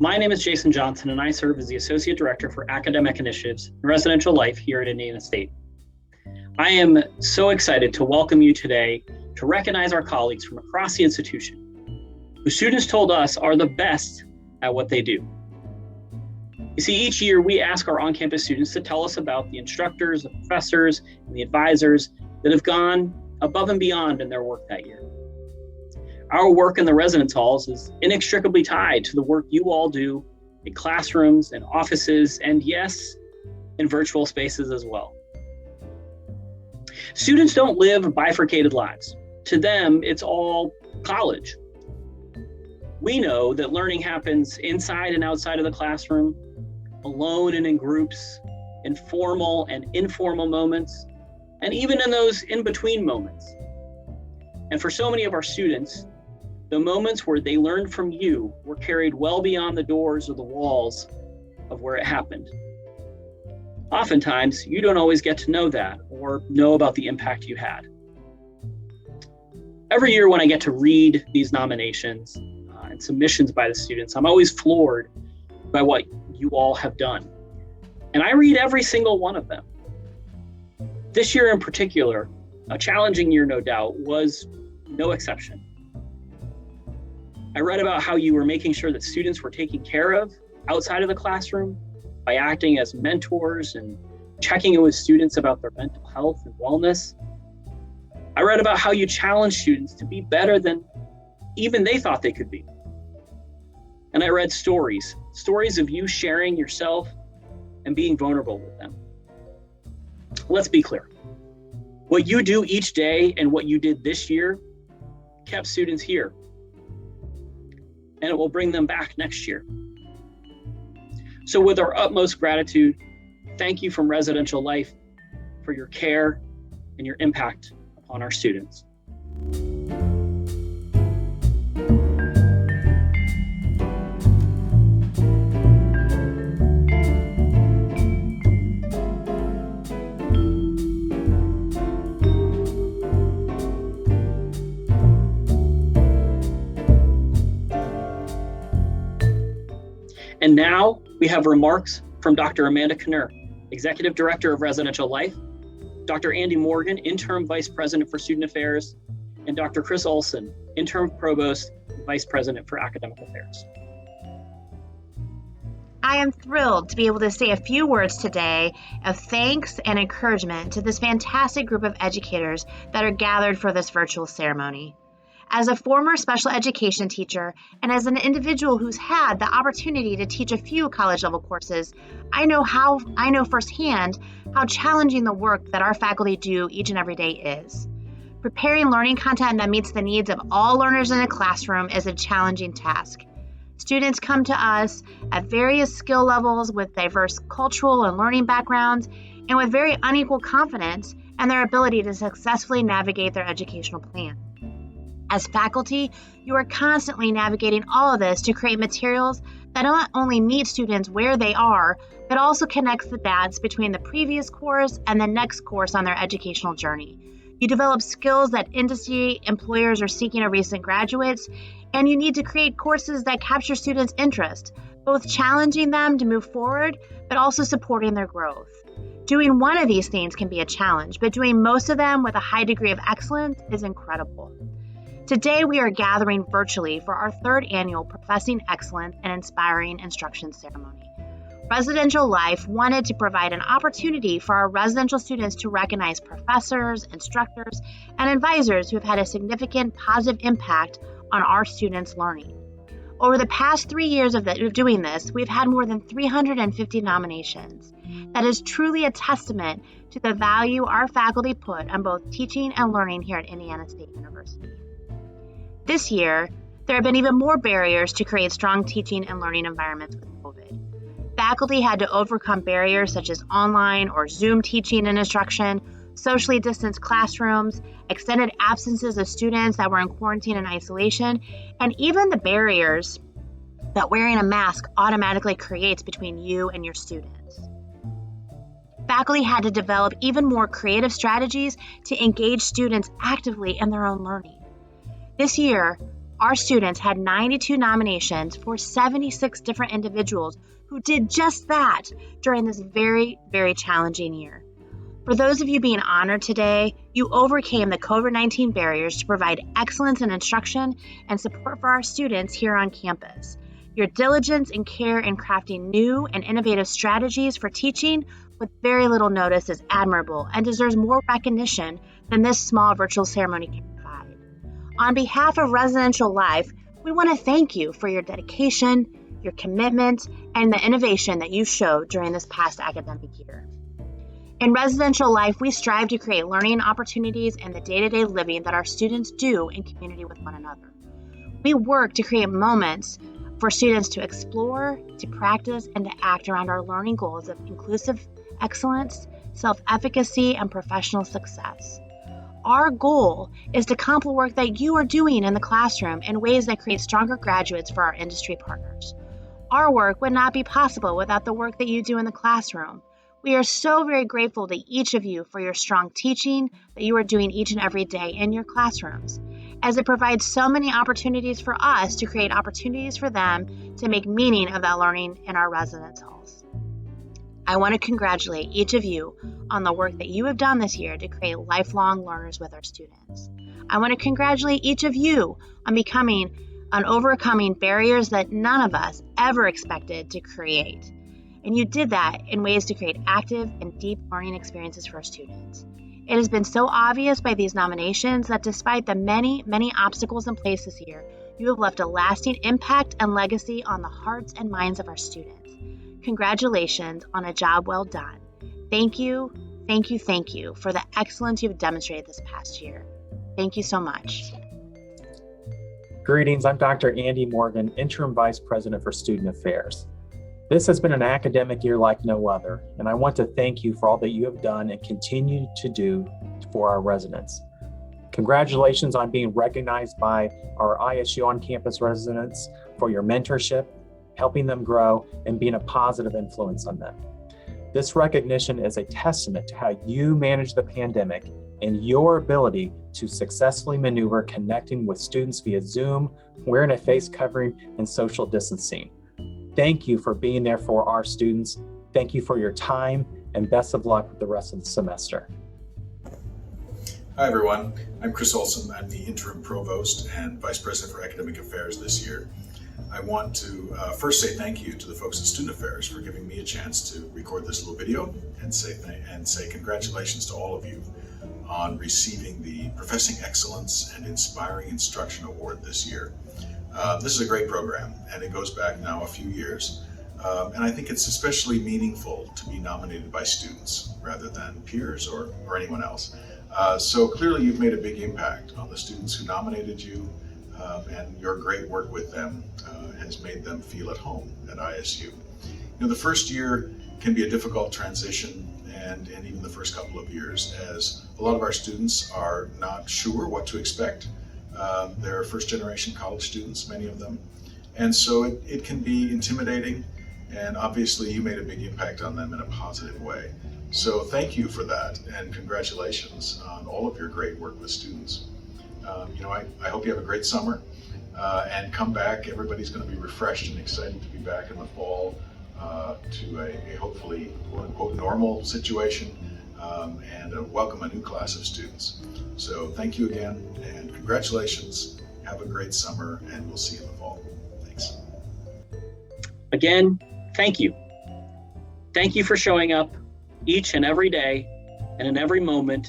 My name is Jason Johnson, and I serve as the Associate Director for Academic Initiatives and Residential Life here at Indiana State. I am so excited to welcome you today to recognize our colleagues from across the institution, who students told us are the best at what they do. You see, each year we ask our on-campus students to tell us about the instructors, the professors, and the advisors that have gone above and beyond in their work that year. Our work in the residence halls is inextricably tied to the work you all do in classrooms and offices, and yes, in virtual spaces as well. Students don't live bifurcated lives. To them, it's all college. We know that learning happens inside and outside of the classroom, alone and in groups, in formal and informal moments, and even in those in-between moments. And for so many of our students, the moments where they learned from you were carried well beyond the doors or the walls of where it happened. Oftentimes, you don't always get to know that or know about the impact you had. Every year when I get to read these nominations and submissions by the students, I'm always floored by what you all have done. And I read every single one of them. This year in particular, a challenging year no doubt, was no exception. I read about how you were making sure that students were taken care of outside of the classroom by acting as mentors and checking in with students about their mental health and wellness. I read about how you challenged students to be better than even they thought they could be. And I read stories of you sharing yourself and being vulnerable with them. Let's be clear. What you do each day and what you did this year kept students here, and it will bring them back next year. So with our utmost gratitude, thank you from Residential Life for your care and your impact upon our students. And now we have remarks from Dr. Amanda Knurr, Executive Director of Residential Life, Dr. Andy Morgan, Interim Vice President for Student Affairs, and Dr. Chris Olson, Interim Provost, Vice President for Academic Affairs. I am thrilled to be able to say a few words today of thanks and encouragement to this fantastic group of educators that are gathered for this virtual ceremony. As a former special education teacher and as an individual who's had the opportunity to teach a few college-level courses, I know firsthand how challenging the work that our faculty do each and every day is. Preparing learning content that meets the needs of all learners in a classroom is a challenging task. Students come to us at various skill levels with diverse cultural and learning backgrounds and with very unequal confidence and their ability to successfully navigate their educational plan. As faculty, you are constantly navigating all of this to create materials that not only meet students where they are, but also connects the dots between the previous course and the next course on their educational journey. You develop skills that industry employers are seeking of recent graduates, and you need to create courses that capture students' interest, both challenging them to move forward, but also supporting their growth. Doing one of these things can be a challenge, but doing most of them with a high degree of excellence is incredible. Today, we are gathering virtually for our third annual Professing Excellence and Inspiring Instruction ceremony. Residential Life wanted to provide an opportunity for our residential students to recognize professors, instructors, and advisors who have had a significant positive impact on our students' learning. Over the past 3 years of doing this, we've had more than 350 nominations. That is truly a testament to the value our faculty put on both teaching and learning here at Indiana State University. This year, there have been even more barriers to create strong teaching and learning environments with COVID. Faculty had to overcome barriers such as online or Zoom teaching and instruction, socially distanced classrooms, extended absences of students that were in quarantine and isolation, and even the barriers that wearing a mask automatically creates between you and your students. Faculty had to develop even more creative strategies to engage students actively in their own learning. This year, our students had 92 nominations for 76 different individuals who did just that during this very, very challenging year. For those of you being honored today, you overcame the COVID-19 barriers to provide excellence in instruction and support for our students here on campus. Your diligence and care in crafting new and innovative strategies for teaching with very little notice is admirable and deserves more recognition than this small virtual ceremony can provide. On behalf of Residential Life, we want to thank you for your dedication, your commitment, and the innovation that you showed during this past academic year. In Residential Life, we strive to create learning opportunities and the day-to-day living that our students do in community with one another. We work to create moments for students to explore, to practice, and to act around our learning goals of inclusive excellence, self-efficacy, and professional success. Our goal is to complement work that you are doing in the classroom in ways that create stronger graduates for our industry partners. Our work would not be possible without the work that you do in the classroom. We are so very grateful to each of you for your strong teaching that you are doing each and every day in your classrooms, as it provides so many opportunities for us to create opportunities for them to make meaning of that learning in our residence halls. I want to congratulate each of you on the work that you have done this year to create lifelong learners with our students. I want to congratulate each of you on overcoming barriers that none of us ever expected to create. And you did that in ways to create active and deep learning experiences for our students. It has been so obvious by these nominations that despite the many, many obstacles in place this year, you have left a lasting impact and legacy on the hearts and minds of our students. Congratulations on a job well done. Thank you, thank you, thank you for the excellence you've demonstrated this past year. Thank you so much. Greetings, I'm Dr. Andy Morgan, Interim Vice President for Student Affairs. This has been an academic year like no other, and I want to thank you for all that you have done and continue to do for our residents. Congratulations on being recognized by our ISU on-campus residents for your mentorship, helping them grow, and being a positive influence on them. This recognition is a testament to how you managed the pandemic and your ability to successfully maneuver connecting with students via Zoom, wearing a face covering, and social distancing. Thank you for being there for our students. Thank you for your time, and best of luck with the rest of the semester. Hi everyone, I'm Chris Olson. I'm the Interim Provost and Vice President for Academic Affairs this year. I want to first say thank you to the folks at Student Affairs for giving me a chance to record this little video and say congratulations to all of you on receiving the Professing Excellence and Inspiring Instruction Award this year. This is a great program, and it goes back now a few years. And I think it's especially meaningful to be nominated by students rather than peers or anyone else. So clearly you've made a big impact on the students who nominated you, and your great work with them has made them feel at home at ISU. You know, the first year can be a difficult transition, and even the first couple of years, as a lot of our students are not sure what to expect. They're first-generation college students, many of them, and so it can be intimidating, and obviously you made a big impact on them in a positive way. So thank you for that, and congratulations on all of your great work with students. I hope you have a great summer, and come back. Everybody's going to be refreshed and excited to be back in the fall to a hopefully quote-unquote normal situation, and welcome a new class of students. So thank you again, and congratulations. Have a great summer, and we'll see you in the fall. Thanks. Again, thank you. Thank you for showing up each and every day and in every moment,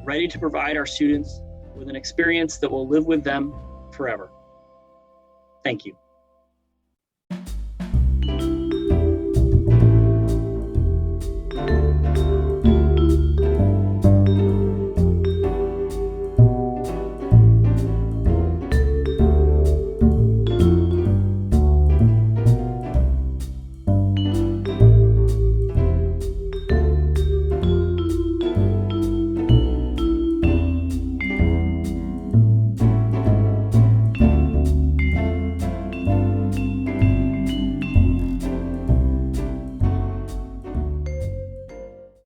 ready to provide our students with an experience that will live with them forever. Thank you.